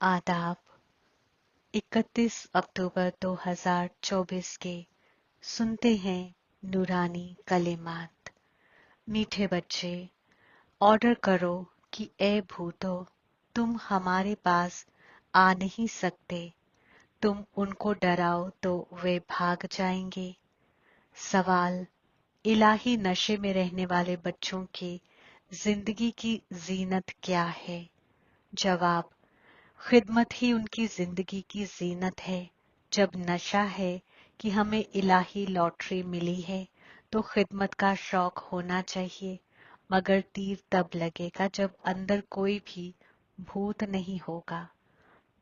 आदाब। 31 अक्टूबर 2024 के सुनते हैं नूरानी कलिमात। मीठे बच्चे, ऑर्डर करो कि ए भूतो, तुम हमारे पास आ नहीं सकते। तुम उनको डराओ तो वे भाग जाएंगे। सवाल: इलाही नशे में रहने वाले बच्चों की जिंदगी की जीनत क्या है? जवाब: खिदमत ही उनकी जिंदगी की जीनत है। जब नशा है कि हमें इलाही लॉटरी मिली है तो खिदमत का शौक होना चाहिए, मगर तीर तब लगेगा जब अंदर कोई भी भूत नहीं होगा।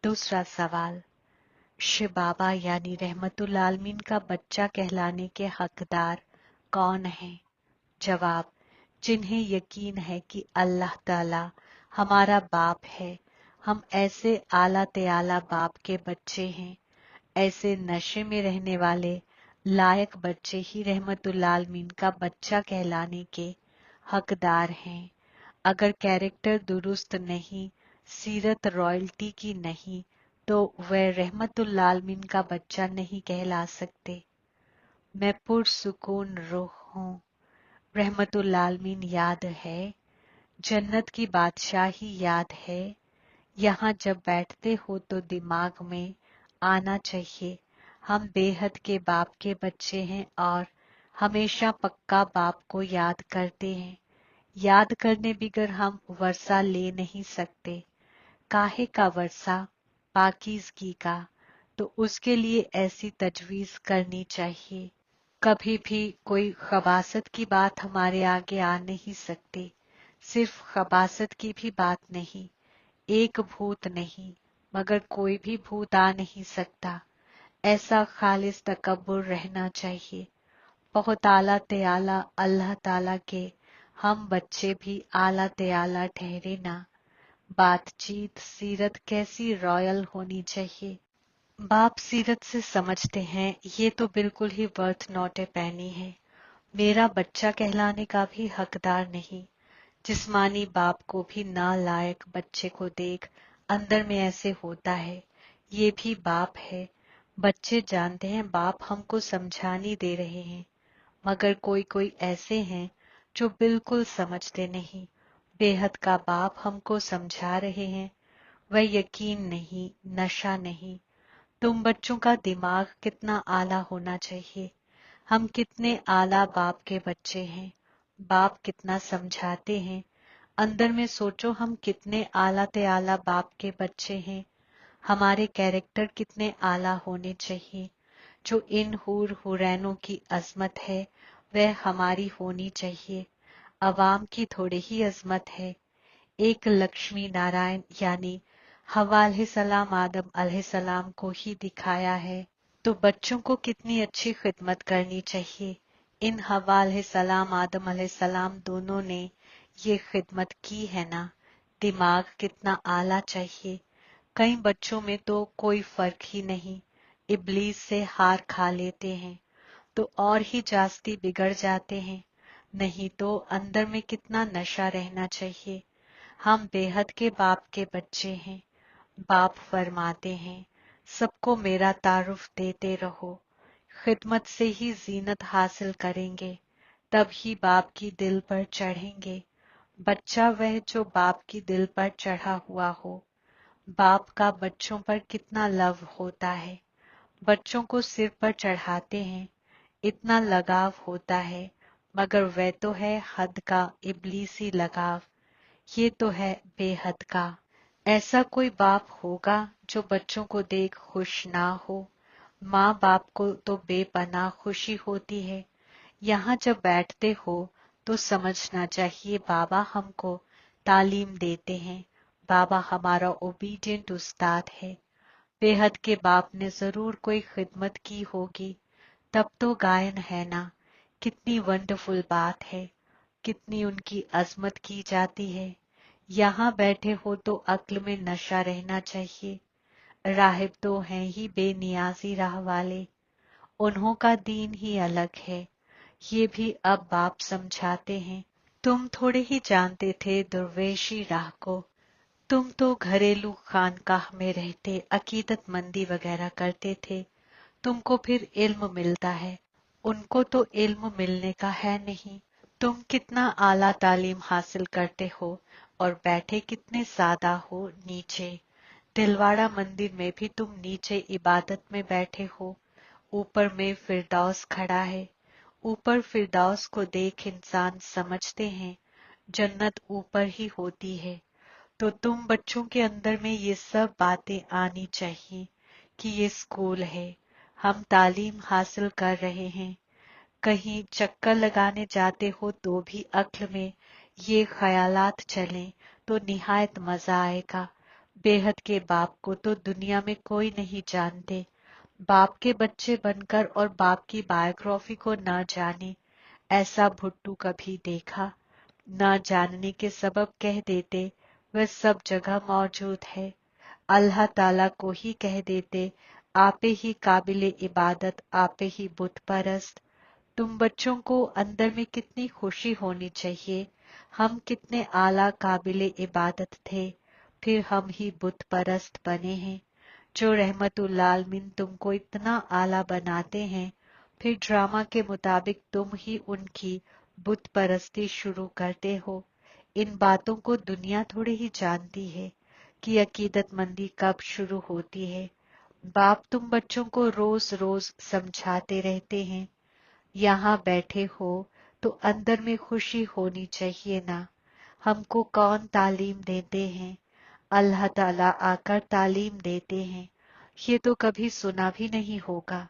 दूसरा सवाल: शिव बाबा यानी रहमतुल आलमीन का बच्चा कहलाने के हकदार कौन है? जवाब: जिन्हें यकीन है कि अल्लाह ताला हमारा बाप है। हम ऐसे आला ते आला बाप के बच्चे हैं। ऐसे नशे में रहने वाले लायक बच्चे ही रहमतुल आलमीन का बच्चा कहलाने के हकदार हैं। अगर कैरेक्टर दुरुस्त नहीं, सीरत रॉयल्टी की नहीं, तो वह रहमतुल आलमीन का बच्चा नहीं कहला सकते। मैं पुरसुकून रूह हूँ। रहमतुल आलमीन याद है, जन्नत की बादशाही याद है। यहाँ जब बैठते हो तो दिमाग में आना चाहिए, हम बेहद के बाप के बच्चे हैं और हमेशा पक्का बाप को याद करते हैं। याद करने बिगर हम वर्षा ले नहीं सकते। काहे का वर्षा? पाकीज़गी का। तो उसके लिए ऐसी तजवीज करनी चाहिए। कभी भी कोई खबासत की बात हमारे आगे आ नहीं सकती। सिर्फ खबासत की भी बात नहीं, एक भूत नहीं, मगर कोई भी भूत आ नहीं सकता। ऐसा खालिस तकब्बुर रहना चाहिए। बहुत आला ते आला अल्लाह ताला के हम बच्चे भी आला ते आला ठहरे ना। बातचीत सीरत कैसी रॉयल होनी चाहिए। बाप सीरत से समझते हैं ये तो बिल्कुल ही वर्थ नॉट ए पैनी है। मेरा बच्चा कहलाने का भी हकदार नहीं। जिस्मानी बाप को भी नालायक बच्चे को देख अंदर में ऐसे होता है, ये भी बाप है। बच्चे जानते हैं बाप हमको समझाने दे रहे हैं, मगर कोई कोई ऐसे हैं जो बिल्कुल समझते नहीं। बेहद का बाप हमको समझा रहे हैं। वह यकीन नहीं, नशा नहीं। तुम बच्चों का दिमाग कितना आला होना चाहिए। हम कितने आला बाप के बच्चे हैं। बाप कितना समझाते हैं। अंदर में सोचो हम कितने आला ते आला बाप के बच्चे हैं। हमारे कैरेक्टर कितने आला होने चाहिए। जो इन हूर हुरैनों की अजमत है वह हमारी होनी चाहिए। अवाम की थोड़ी ही अजमत है। एक लक्ष्मी नारायण यानी हवा अलैहिस्सलाम आदम अलैहिस्सलाम को ही दिखाया है, तो बच्चों को कितनी अच्छी खिदमत करनी चाहिए। इन हवा अलैहिस्सलाम आदम अलैहिस्सलाम दोनों ने ये खिदमत की है ना। दिमाग कितना आला चाहिए। कई बच्चों में तो कोई फर्क ही नहीं, इब्लीस से हार खा लेते हैं तो और ही जास्ती बिगड़ जाते हैं। नहीं तो अंदर में कितना नशा रहना चाहिए। हम बेहद के बाप के बच्चे हैं। बाप फरमाते हैं, सबको मेरा तारुफ देते रहो। खिदमत से ही जीनत हासिल करेंगे, तब ही बाप की दिल पर चढ़ेंगे। बच्चा वह जो बाप की दिल पर चढ़ा हुआ हो। बाप का बच्चों पर कितना लव होता है। बच्चों को सिर पर चढ़ाते हैं, इतना लगाव होता है, मगर वह तो है हद का इब्लीसी लगाव। ये तो है बेहद का। ऐसा कोई बाप होगा जो बच्चों को देख खुश ना हो। माँ बाप को तो बेपनाह खुशी होती है। यहाँ जब बैठते हो तो समझना चाहिए बाबा हमको तालीम देते हैं। बाबा हमारा ओबीडियंट उस्ताद है। बेहद के बाप ने जरूर कोई खिदमत की होगी, तब तो गायन है ना। कितनी वंडरफुल बात है, कितनी उनकी अजमत की जाती है। यहाँ बैठे हो तो अक्ल में नशा रहना चाहिए। राहिब तो हैं ही बेनियाजी राह वाले, उन्हों का दीन ही अलग है। ये भी अब बाप समझाते हैं। तुम थोड़े ही जानते थे दुर्वेशी राह को, तुम तो घरेलू खानकाह में रहते अकीदतमंदी वगैरह करते थे, तुमको फिर इल्म मिलता है, उनको तो इल्म मिलने का है नहीं। तुम कितना आला तालीम हासिल करते हो और बैठे कितने सादा हो नीचे। दिलवाड़ा मंदिर में भी तुम नीचे इबादत में बैठे हो, ऊपर में फिरदौस खड़ा है। ऊपर फिरदौस को देख इंसान समझते हैं जन्नत ऊपर ही होती है। तो तुम बच्चों के अंदर में ये सब बातें आनी चाहिए कि ये स्कूल है, हम तालीम हासिल कर रहे हैं। कहीं चक्कर लगाने जाते हो तो भी अक्ल में ये ख्यालात चलें तो निहायत मजा आएगा। बेहद के बाप को तो दुनिया में कोई नहीं जानते। बाप के बच्चे बनकर और बाप की बायोग्राफी को ना जाने, ऐसा भुट्टू कभी देखा? ना जानने के सबब कह देते वह सब जगह मौजूद है। अल्लाह ताला को ही कह देते आपे ही काबिले इबादत, आपे ही बुत परस्त। तुम बच्चों को अंदर में कितनी खुशी होनी चाहिए, हम कितने आला काबिले इबादत थे, फिर हम ही बुत परस्त बने हैं। जो रहमतुल आलमीन तुमको इतना आला बनाते हैं, फिर ड्रामा के मुताबिक तुम ही उनकी बुत परस्ती शुरू करते हो। इन बातों को दुनिया थोड़ी ही जानती है कि अकीदतमंदी कब शुरू होती है। बाप तुम बच्चों को रोज रोज समझाते रहते हैं। यहाँ बैठे हो तो अंदर में खुशी होनी चाहिए ना। हमको कौन तालीम देते हैं? अल्लाह ताला आकर तालीम देते हैं। ये तो कभी सुना भी नहीं होगा।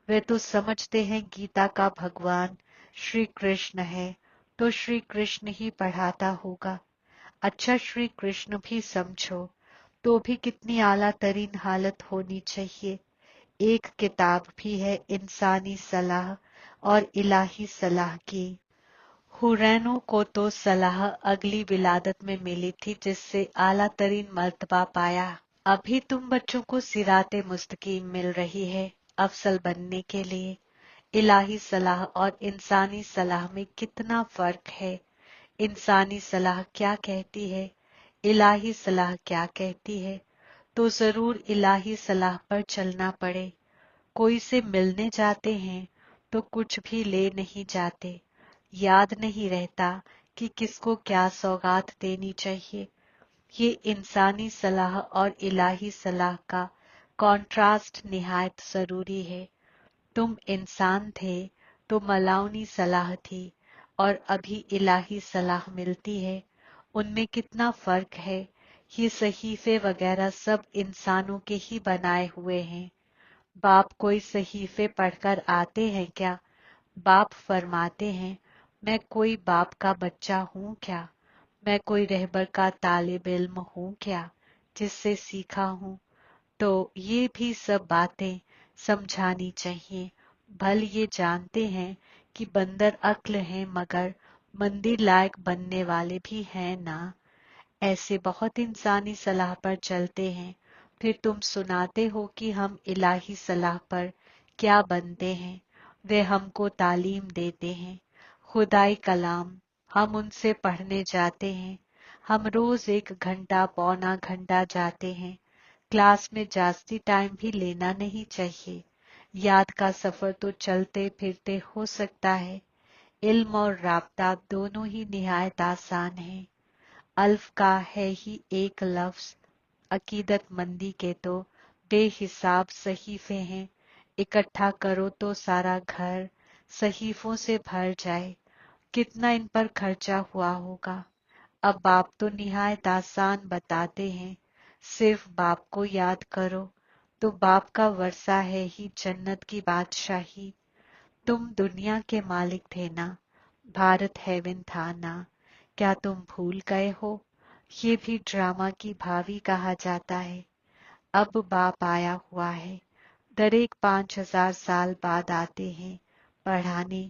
वे तो समझते हैं गीता का भगवान श्री कृष्ण है, तो श्री कृष्ण ही पढ़ाता होगा। अच्छा, श्री कृष्ण भी समझो तो भी कितनी आला तरीन हालत होनी चाहिए। एक किताब भी है इंसानी सलाह और इलाही सलाह की। हुरैनों को तो सलाह अगली विलादत में मिली थी जिससे आला तरीन मर्तबा पाया। अभी तुम बच्चों को सिराते मुस्तकीम मिल रही है अफसल बनने के लिए। इलाही सलाह और इंसानी सलाह में कितना फर्क है। इंसानी सलाह क्या कहती है, इलाही सलाह क्या कहती है, तो जरूर इलाही सलाह पर चलना पड़े। कोई से मिलने जाते हैं तो कुछ भी ले नहीं जाते, याद नहीं रहता कि किसको क्या सौगात देनी चाहिए। ये इंसानी सलाह और इलाही सलाह का कॉन्ट्रास्ट निहायत जरूरी है। तुम इंसान थे तो मलाउनी सलाह थी और अभी इलाही सलाह मिलती है, उनमें कितना फर्क है। ये सहीफे वगैरह सब इंसानों के ही बनाए हुए हैं। बाप कोई सहीफे पढ़कर आते हैं क्या? बाप फरमाते हैं मैं कोई बाप का बच्चा हूँ क्या? मैं कोई रहबर का तालिब इल्म हूँ क्या जिससे सीखा हूँ? तो ये भी सब बातें समझानी चाहिए। भल ये जानते हैं कि बंदर अक्ल हैं मगर मंदिर लायक बनने वाले भी हैं ना। ऐसे बहुत इंसानी सलाह पर चलते हैं, फिर तुम सुनाते हो कि हम इलाही सलाह पर क्या बनते हैं। वे हमको तालीम देते हैं खुदाई कलाम, हम उनसे पढ़ने जाते हैं। हम रोज 1 घंटा पौना घंटा जाते हैं। क्लास में जास्ती टाइम भी लेना नहीं चाहिए। याद का सफर तो चलते फिरते हो सकता है। इल्म और राबता दोनों ही निहायत आसान है। अल्फ का है ही एक लफ्ज, अकीदत मंदी के तो बेहिसाब सहीफे हैं। इकट्ठा करो तो सारा घर सहीफों से भर जाए। कितना इन पर खर्चा हुआ होगा। अब बाप तो निहायत आसान बताते हैं, सिर्फ बाप को याद करो। तो बाप का वर्षा है ही जन्नत की बादशाही। तुम दुनिया के मालिक थे ना, भारत हेवन था ना, क्या तुम भूल गए हो? ये भी ड्रामा की भावी कहा जाता है। अब बाप आया हुआ है, दरेक 5000 साल बाद आते हैं पढ़ाने।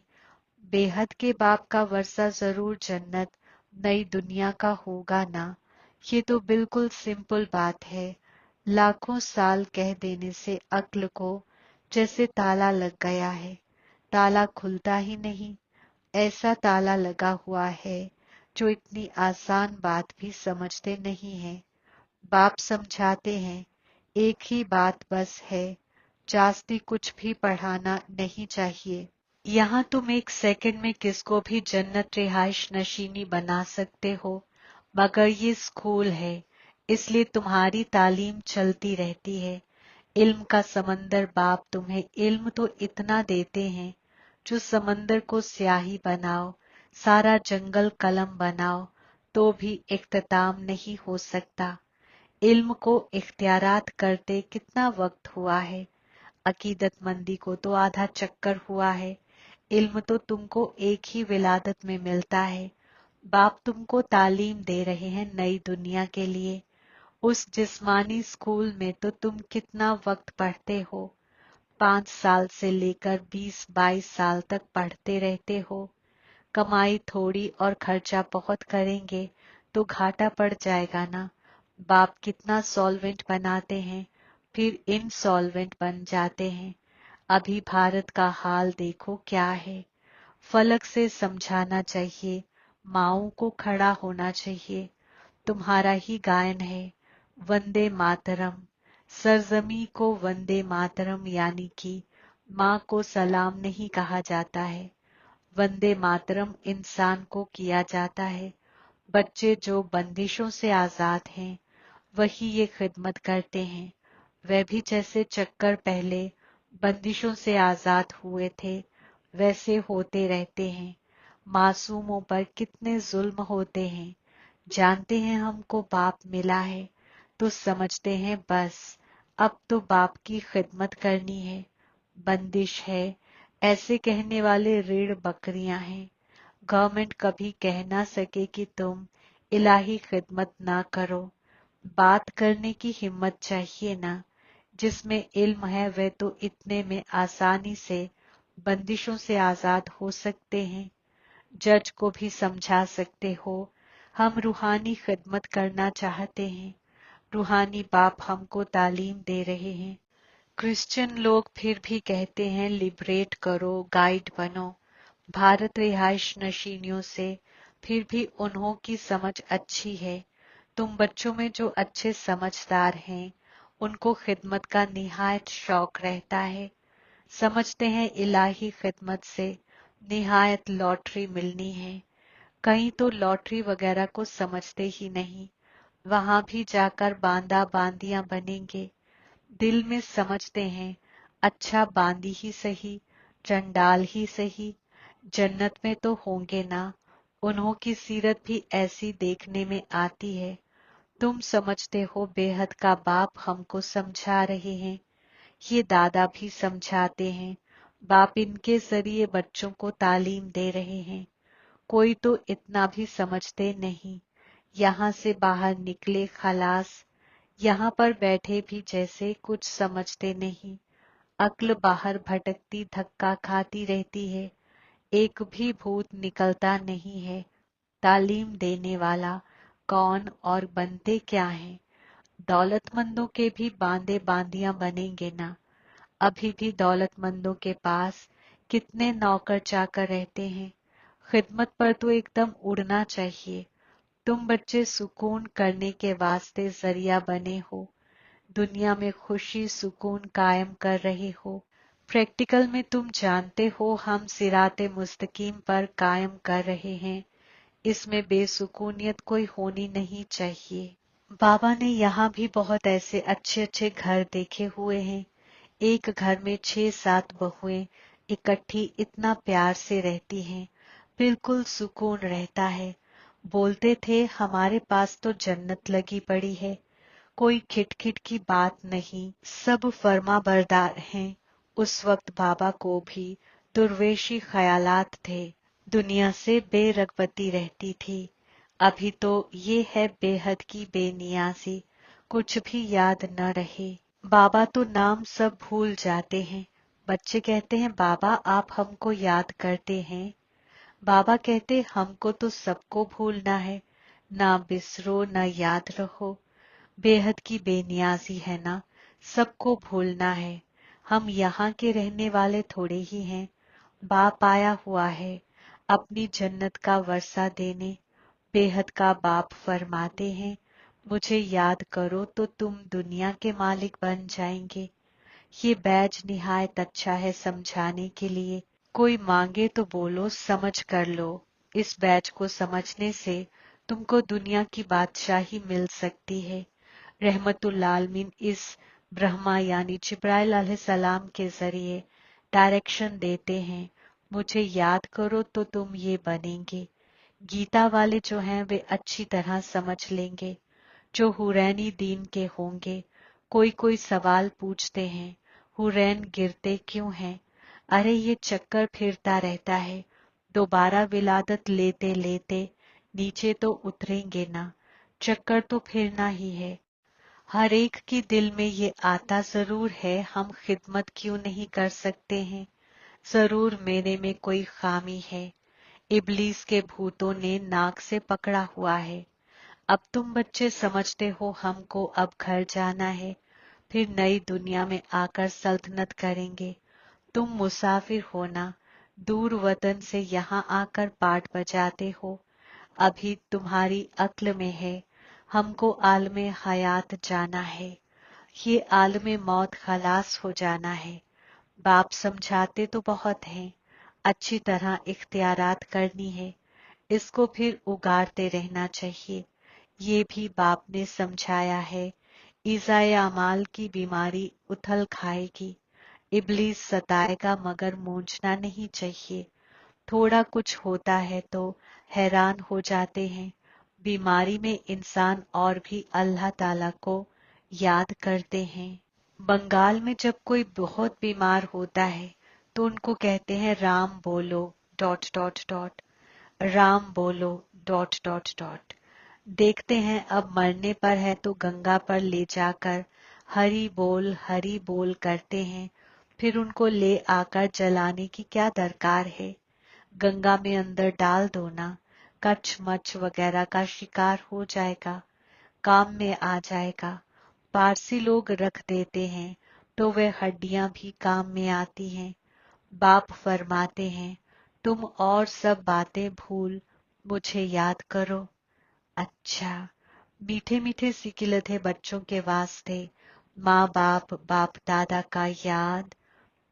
बेहद के बाप का वर्षा जरूर जन्नत नई दुनिया का होगा ना। ये तो बिल्कुल सिंपल बात है। लाखों साल कह देने से अक्ल को जैसे ताला लग गया है, ताला खुलता ही नहीं। ऐसा ताला लगा हुआ है जो इतनी आसान बात भी समझते नहीं है। बाप समझाते हैं, एक ही बात बस है, जास्ती कुछ भी पढ़ाना नहीं चाहिए। यहाँ तुम एक सेकंड में किसको भी जन्नत रिहाइश नशीनी बना सकते हो, मगर ये स्कूल है, इसलिए तुम्हारी तालीम चलती रहती है। इल्म का समंदर बाप तुम्हें इल्म तो इतना देते हैं, जो समंदर को स्याही बनाओ, सारा जंगल कलम बनाओ, तो भी इख्तिताम नहीं हो सकता। इल्म को इख्तियारात करते कितना वक्त हुआ है, अकीदतमंदी को तो आधा चक्कर हुआ है। इल्म तो तुमको एक ही विलादत में मिलता है। बाप तुमको तालीम दे रहे हैं नई दुनिया के लिए। उस जिस्मानी स्कूल में तो तुम कितना वक्त पढ़ते हो, 5 साल से लेकर 20-22 साल तक पढ़ते रहते हो। कमाई थोड़ी और खर्चा बहुत करेंगे तो घाटा पड़ जाएगा ना। बाप कितना सॉल्वेंट बनाते हैं, फिर इनसॉल्वेंट बन जाते हैं। अभी भारत का हाल देखो क्या है। फलक से समझाना चाहिए, माओं को खड़ा होना चाहिए। तुम्हारा ही गायन है, वंदे मातरम। सरजमी को वंदे मातरम यानी कि माँ को सलाम नहीं कहा जाता है, वंदे मातरम इंसान को किया जाता है। बच्चे जो बंदिशों से आजाद हैं, वही ये खिदमत करते हैं। वे भी जैसे चक्कर पहले बंदिशों से आजाद हुए थे, वैसे होते रहते हैं। मासूमों पर कितने जुल्म होते हैं। जानते हैं हमको बाप मिला है, तो समझते हैं बस अब तो बाप की खिदमत करनी है। बंदिश है, ऐसे कहने वाले रीढ़ बकरियां हैं। गवर्नमेंट कभी कह ना सके कि तुम इलाही खिदमत ना करो। बात करने की हिम्मत चाहिए ना। जिसमें इल्म है वह तो इतने में आसानी से बंदिशों से आजाद हो सकते हैं। जज को भी समझा सकते हो, हम रूहानी खिदमत करना चाहते हैं। रूहानी बाप हमको तालीम दे रहे हैं। क्रिश्चियन लोग फिर भी कहते हैं लिबरेट करो, गाइड बनो भारत रिहाइश नशीनियों से। फिर भी उन्हों की समझ अच्छी है। तुम बच्चों में जो अच्छे समझदार हैं, उनको खिदमत का निहायत शौक रहता है। समझते हैं इलाही खिदमत से निहायत लॉटरी मिलनी है। कहीं तो लॉटरी वगैरह को समझते ही नहीं, वहां भी जाकर बांदा बांदियां बनेंगे। दिल में समझते हैं अच्छा बांदी ही सही, चंडाल ही सही, जन्नत में तो होंगे ना। उन्हों की सीरत भी ऐसी देखने में आती है। तुम समझते हो बेहद का बाप हमको समझा रहे हैं। ये दादा भी समझाते हैं, बाप इनके जरिए बच्चों को तालीम दे रहे हैं। कोई तो इतना भी समझते नहीं। यहाँ से बाहर निकले खलास, यहाँ पर बैठे भी जैसे कुछ समझते नहीं। अक्ल बाहर भटकती धक्का खाती रहती है, एक भी भूत निकलता नहीं है। तालीम देने वाला कौन और बनते क्या हैं? दौलतमंदों के भी बांदे बांदियां बनेंगे ना। अभी भी दौलतमंदों के पास कितने नौकर चाकर रहते हैं। खिदमत पर तो एकदम उड़ना चाहिए। तुम बच्चे सुकून करने के वास्ते जरिया बने हो, दुनिया में खुशी सुकून कायम कर रहे हो। प्रैक्टिकल में तुम जानते हो हम सिराते मुस्तकीम पर कायम कर रहे हैं। इसमें बेसुकूनियत कोई होनी नहीं चाहिए। बाबा ने यहाँ भी बहुत ऐसे अच्छे अच्छे घर देखे हुए हैं। एक घर में 6-7 बहुएं इकट्ठी इतना प्यार से रहती हैं, बिल्कुल सुकून रहता है। बोलते थे हमारे पास तो जन्नत लगी पड़ी है, कोई खिटखिट की बात नहीं, सब फर्मा बरदार हैं। उस वक्त बाबा को भी दुर्वेशी ख्यालात थे, दुनिया से बेरगबती रहती थी। अभी तो ये है बेहद की बेनियाजी, कुछ भी याद न रहे। बाबा तो नाम सब भूल जाते हैं। बच्चे कहते हैं बाबा आप हमको याद करते हैं। बाबा कहते हमको तो सबको भूलना है, ना बिसरो ना याद रखो। बेहद की बेनियाजी है ना, सबको भूलना है। हम यहाँ के रहने वाले थोड़े ही हैं। बाप आया हुआ है अपनी जन्नत का वर्षा देने। बेहद का बाप फरमाते हैं मुझे याद करो तो तुम दुनिया के मालिक बन जाएंगे। ये बैज निहायत अच्छा है समझाने के लिए। कोई मांगे तो बोलो, समझ कर लो। इस बैज को समझने से तुमको दुनिया की बादशाही मिल सकती है। रहमतुल आलमीन इस ब्रह्मा यानी जिब्राइल अलैहिस्सलाम के जरिए डायरेक्शन देते हैं। मुझे याद करो तो तुम ये बनेंगे। गीता वाले जो हैं वे अच्छी तरह समझ लेंगे। जो हुरैनी दीन के होंगे, कोई कोई सवाल पूछते हैं, हुरैन गिरते क्यों हैं? अरे ये चक्कर फिरता रहता है, दोबारा विलादत लेते लेते नीचे तो उतरेंगे ना, चक्कर तो फिरना ही है। हर एक के दिल में ये आता जरूर है, हम खिदमत क्यों नहीं कर सकते हैं। जरूर मेरे में कोई खामी है, इब्लीस के भूतों ने नाक से पकड़ा हुआ है। अब तुम बच्चे समझते हो हमको अब घर जाना है, फिर नई दुनिया में आकर सल्तनत करेंगे। तुम मुसाफिर हो ना, दूर वतन से यहाँ आकर पाठ बजाते हो। अभी तुम्हारी अक्ल में है, हमको आलमे हयात जाना है। ये आलमे मौत खलास हो जाना है। बाप समझाते तो बहुत हैं, अच्छी तरह इख्तियारात करनी है, इसको फिर उगारते रहना चाहिए। ये भी बाप ने समझाया है। ईज़ाए अमाल की बीमारी उथल खाएगी, इब्लीस सताएगा मगर मूंझना नहीं चाहिए। थोड़ा कुछ होता है तो हैरान हो जाते हैं। बीमारी में इंसान और भी अल्लाह ताला को याद करते हैं। बंगाल में जब कोई बहुत बीमार होता है तो उनको कहते हैं राम बोलो डॉट डॉट डॉट, राम बोलो डॉट डॉट डॉट। देखते हैं अब मरने पर है तो गंगा पर ले जाकर हरी बोल करते हैं। फिर उनको ले आकर जलाने की क्या दरकार है। गंगा में अंदर डाल दो ना, कच्छ मच्छ वगैरह का शिकार हो जाएगा, काम में आ जाएगा। पारसी लोग रख देते हैं तो वे हड्डियां भी काम में आती हैं। बाप फरमाते हैं तुम और सब बातें भूल मुझे याद करो। अच्छा, मीठे मीठे सिकिलत बच्चों के वास्ते माँ बाप बाप दादा का याद,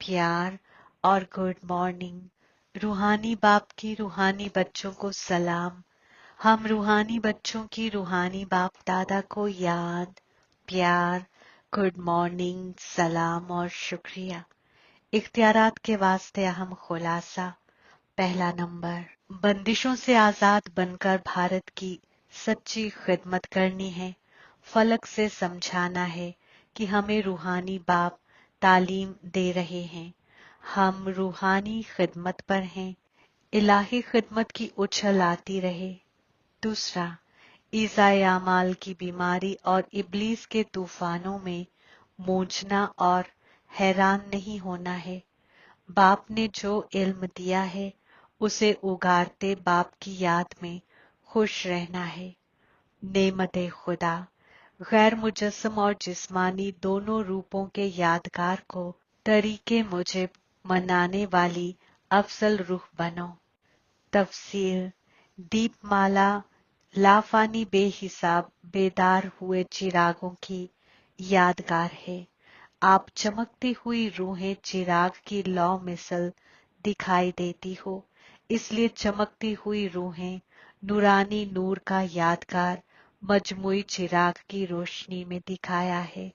प्यार और गुड मॉर्निंग। रूहानी बाप की रूहानी बच्चों को सलाम। हम रूहानी बच्चों की रूहानी बाप दादा को याद, प्यार, गुड मॉर्निंग, सलाम और शुक्रिया। इख्तियारात के वास्ते अहम खुलासा। पहला नंबर, बंदिशों से आजाद बनकर भारत की सच्ची खिदमत करनी है। फलक से समझाना है कि हमें रूहानी बाप तालीम दे रहे हैं। हम रूहानी खिदमत पर हैं। इलाही खिदमत की उछल आती रहे। दूसरा, ईज़ाए आमाल की बीमारी और इब्लीस के तूफानों में मूंझना और हैरान नहीं होना है। बाप ने जो इल्म दिया है उसे उगारते बाप की याद में खुश रहना है। नेमते खुदा, गैर मुजस्सम और जिस्मानी दोनों रूपों के यादगार को तरीके मुजिब मनाने वाली अफजल रूह बनो। तफसीर, दीपमाला लाफानी बेहिसाब बेदार हुए चिरागों की यादगार है। आप चमकती हुई रूहें चिराग की लौ मिसल दिखाई देती हो, इसलिए चमकती हुई रूहें नूरानी नूर का यादगार मजमुई चिराग की रोशनी में दिखाया है।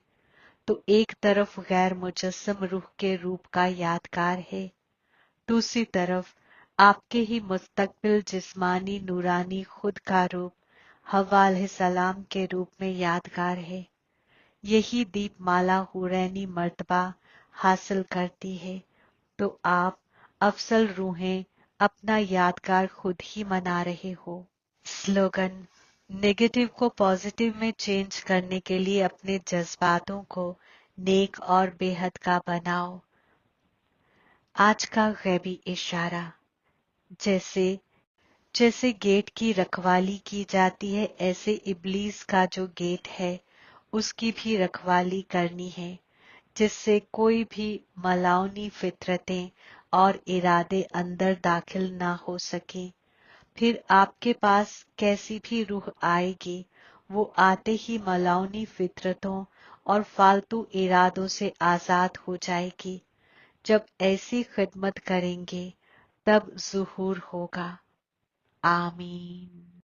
तो एक तरफ गैर मुजस्सम रूह के रूप का यादगार है, दूसरी तरफ आपके ही मुस्तकबिल जिस्मानी नूरानी खुद का रूप हव्वा अलैहिस्सलाम के रूप में यादगार है। यही दीपमाला हुरैनी मर्तबा हासिल करती है। तो आप अफसल रूहें अपना यादगार खुद ही मना रहे हो। स्लोगन, नेगेटिव को पॉजिटिव में चेंज करने के लिए अपने जज्बातों को नेक और बेहद का बनाओ। आज का गैबी इशारा, जैसे जैसे गेट की रखवाली की जाती है, ऐसे इब्लीस का जो गेट है उसकी भी रखवाली करनी है, जिससे कोई भी मलाउनी फितरतें और इरादे अंदर दाखिल ना हो सके। फिर आपके पास कैसी भी रूह आएगी वो आते ही मलाउनी फितरतों और फालतू इरादों से आजाद हो जाएगी। जब ऐसी खिदमत करेंगे तब ज़ुहूर होगा। आमीन।